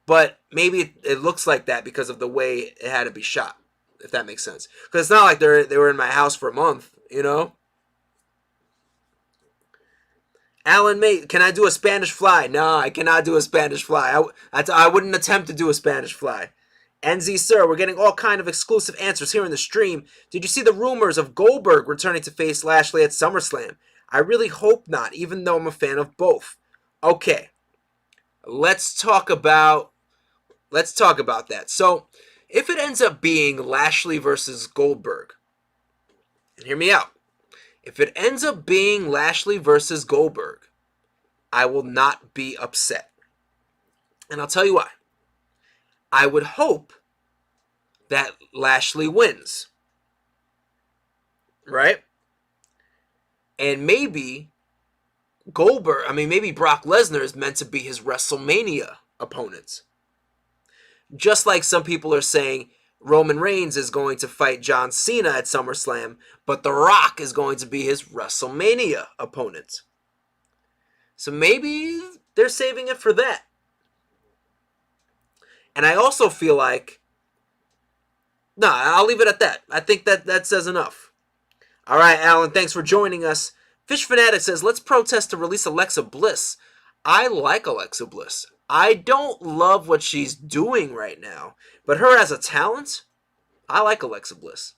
But maybe it looks like that because of the way it had to be shot, if that makes sense. Because it's not like they were in my house for a month, you know? Alan May, can I do a Spanish fly? No, I cannot do a Spanish fly. I wouldn't attempt to do a Spanish fly. NZ Sir, we're getting all kind of exclusive answers here in the stream. Did you see the rumors of Goldberg returning to face Lashley at SummerSlam? I really hope not, even though I'm a fan of both. Okay, let's talk about that. So, if it ends up being Lashley versus Goldberg, and hear me out. If it ends up being Lashley versus Goldberg, I will not be upset. And I'll tell you why. I would hope that Lashley wins. Right? And maybe maybe Brock Lesnar is meant to be his WrestleMania opponent. Just like some people are saying Roman Reigns is going to fight John Cena at SummerSlam, but The Rock is going to be his WrestleMania opponent. So maybe they're saving it for that. And I also feel like, I'll leave it at that. I think that says enough. All right, Alan, thanks for joining us. Fish Fanatic says, let's protest to release Alexa Bliss. I like Alexa Bliss. I don't love what she's doing right now, but her as a talent, I like Alexa Bliss.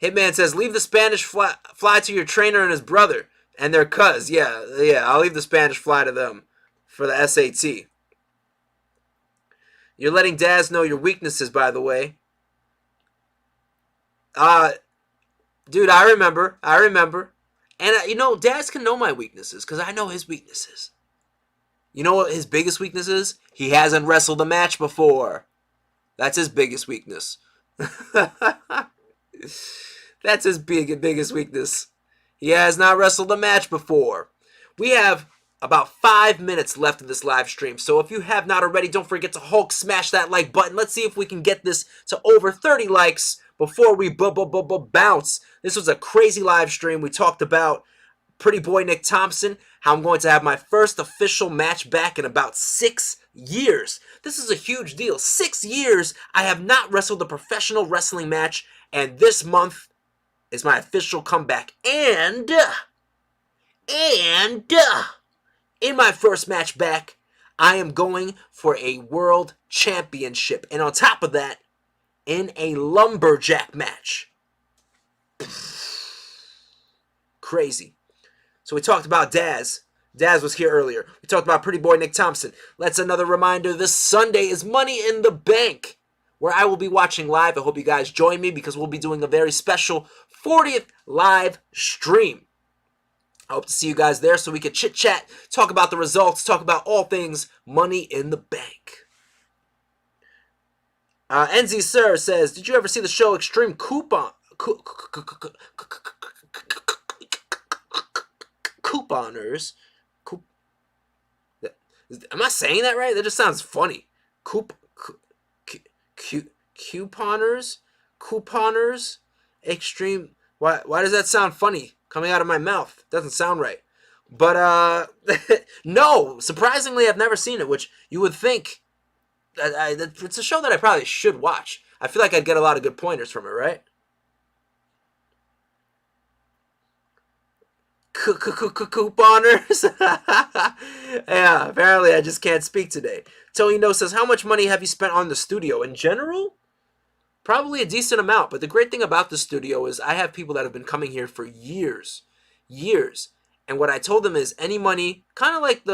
Hitman says, leave the Spanish fly to your trainer and his brother and their cuz. Yeah, I'll leave the Spanish fly to them for the SAT. You're letting Daz know your weaknesses, by the way. Dude, I remember. And, Daz can know my weaknesses because I know his weaknesses. You know what his biggest weakness is? He hasn't wrestled a match before. That's his biggest weakness. That's his biggest weakness. He has not wrestled a match before. We have about 5 minutes left of this live stream. So if you have not already, don't forget to Hulk smash that like button. Let's see if we can get this to over 30 likes before we bounce. This was a crazy live stream. We talked about Pretty Boy Nick Thompson, how I'm going to have my first official match back in about 6 years. This is a huge deal. 6 years I have not wrestled a professional wrestling match, and this month is my official comeback. And in my first match back, I am going for a world championship. And on top of that, in a lumberjack match. Crazy. So we talked about Daz. Daz was here earlier. We talked about Pretty Boy Nick Thompson. Let's another reminder. This Sunday is Money in the Bank, where I will be watching live. I hope you guys join me because we'll be doing a very special 40th live stream. I hope to see you guys there so we can chit-chat, talk about the results, talk about all things Money in the Bank. NZ Sir says, did you ever see the show Extreme Couponers? Am I saying that right? That just sounds funny. Couponers? Extreme. Why does that sound funny coming out of my mouth? Doesn't sound right. But, no, surprisingly, I've never seen it, which you would think. It's a show that I probably should watch. I feel like I'd get a lot of good pointers from it, right? Couponers. Yeah, apparently I just can't speak today. Tony says, how much money have you spent on the studio? In general, probably a decent amount. But the great thing about the studio is I have people that have been coming here for years. And what I told them is any money, kind of like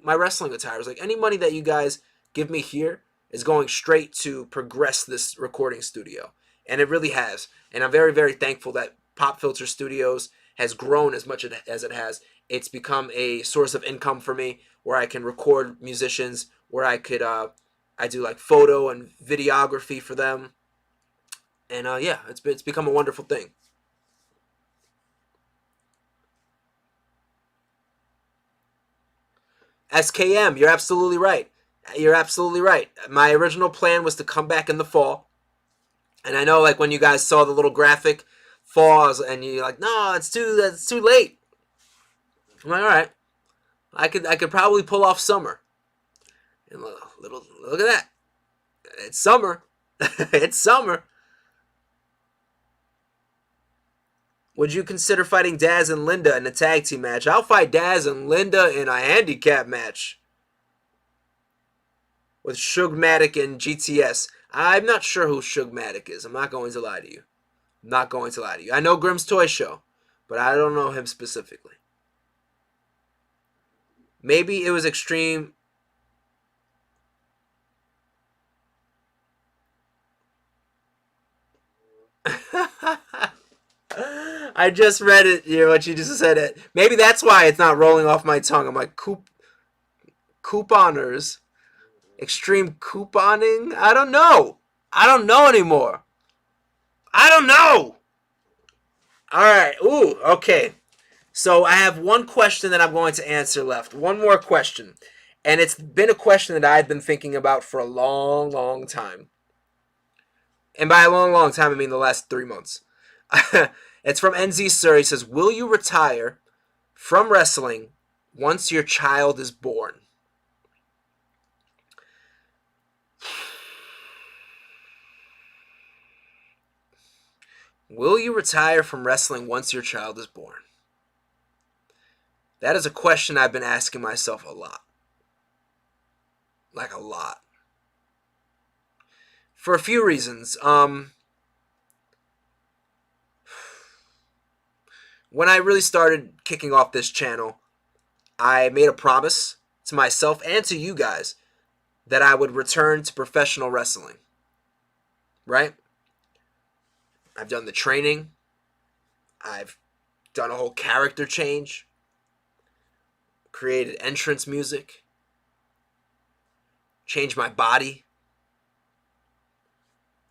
my wrestling attires, like any money that you guys give me here is going straight to progress this recording studio. And it really has. And I'm very, very thankful that Pop Filter Studios has grown as much as it has. It's become a source of income for me where I can record musicians, where I could, I do like photo and videography for them. And yeah, it's become a wonderful thing. SKM, you're absolutely right. You're absolutely right. My original plan was to come back in the fall. And I know, like, when you guys saw the little graphic, falls, and you're like, no, that's too late. I'm like, all right. I could probably pull off summer. And look at that. It's summer. It's summer. Would you consider fighting Daz and Linda in a tag team match? I'll fight Daz and Linda in a handicap match with Shugmatic and GTS. I'm not sure who Shugmatic is. I'm not going to lie to you. I know Grimm's Toy Show, but I don't know him specifically. Maybe it was Extreme. I just read it, what you just said it. Maybe that's why it's not rolling off my tongue. I'm like, couponers. Extreme couponing? I don't know anymore. I don't know. Alright, ooh, okay. So I have one question that I'm going to answer left. One more question. And it's been a question that I've been thinking about for a long, long time. And by a long, long time, I mean the last 3 months. It's from NZ Sir. He says, will you retire from wrestling once your child is born? Will you retire from wrestling once your child is born? That is a question I've been asking myself a lot. Like a lot. For a few reasons. When I really started kicking off this channel, I made a promise to myself and to you guys that I would return to professional wrestling. Right? I've done the training. I've done a whole character change. Created entrance music. Changed my body.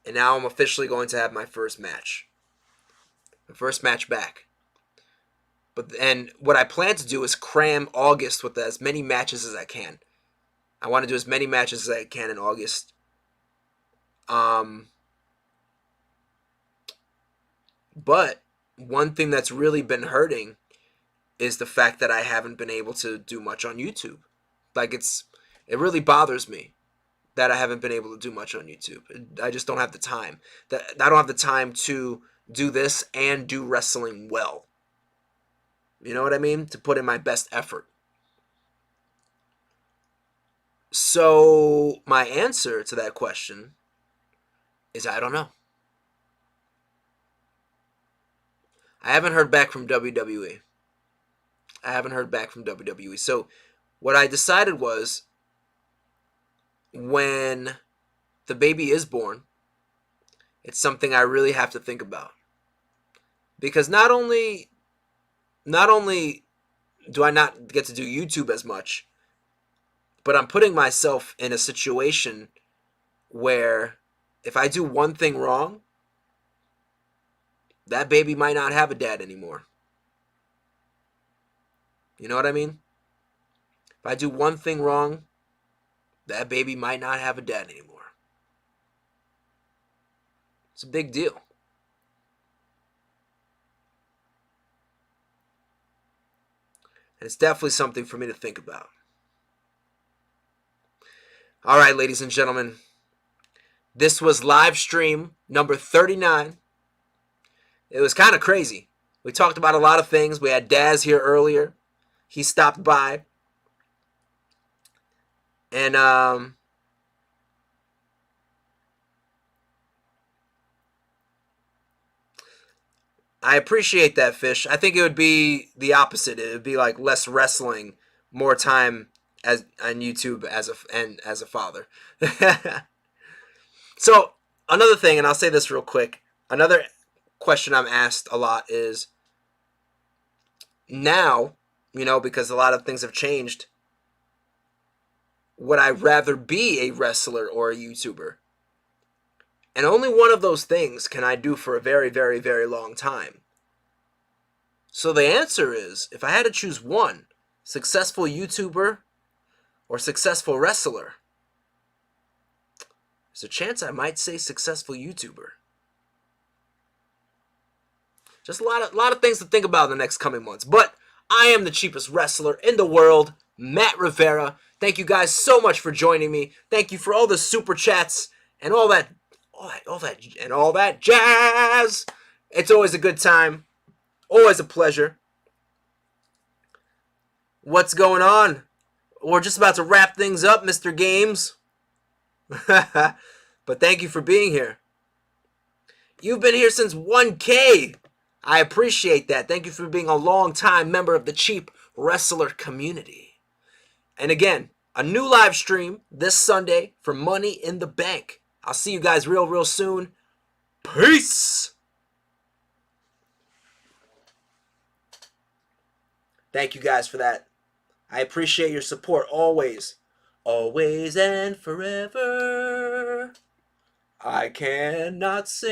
And now I'm officially going to have my first match. My first match back. And what I plan to do is cram August with as many matches as I can. I want to do as many matches as I can in August. But one thing that's really been hurting is the fact that I haven't been able to do much on YouTube. Like, it really bothers me that I haven't been able to do much on YouTube. I just don't have the time. I don't have the time to do this and do wrestling well. You know what I mean? To put in my best effort. So my answer to that question is I don't know. I haven't heard back from WWE. I haven't heard back from WWE. So what I decided was, when the baby is born, it's something I really have to think about. Because not only do I not get to do YouTube as much, but I'm putting myself in a situation where if I do one thing wrong, that baby might not have a dad anymore. You know what I mean? If I do one thing wrong, that baby might not have a dad anymore. It's a big deal. And it's definitely something for me to think about. All right, ladies and gentlemen. This was live stream number 39. It was kind of crazy. We talked about a lot of things. We had Daz here earlier. He stopped by. And I appreciate that, Fish. I think it would be the opposite. It would be like less wrestling, more time as on YouTube as a father. So another thing, and I'll say this real quick. Another question I'm asked a lot is, now, because a lot of things have changed, would I rather be a wrestler or a YouTuber? And only one of those things can I do for a very, very, very long time. So the answer is, if I had to choose one, successful YouTuber or successful wrestler, there's a chance I might say successful YouTuber. Just a lot of things to think about in the next coming months. But I am the cheapest wrestler in the world, Matt Rivera. Thank you guys so much for joining me. Thank you for all the super chats and all that jazz. It's always a good time. Always a pleasure. What's going on? We're just about to wrap things up, Mr. Games. But thank you for being here. You've been here since 1K. I appreciate that. Thank you for being a long-time member of the Cheap Wrestler community. And again, a new live stream this Sunday for Money in the Bank. I'll see you guys real soon. Peace! Thank you guys for that. I appreciate your support always. Always and forever. I cannot sing.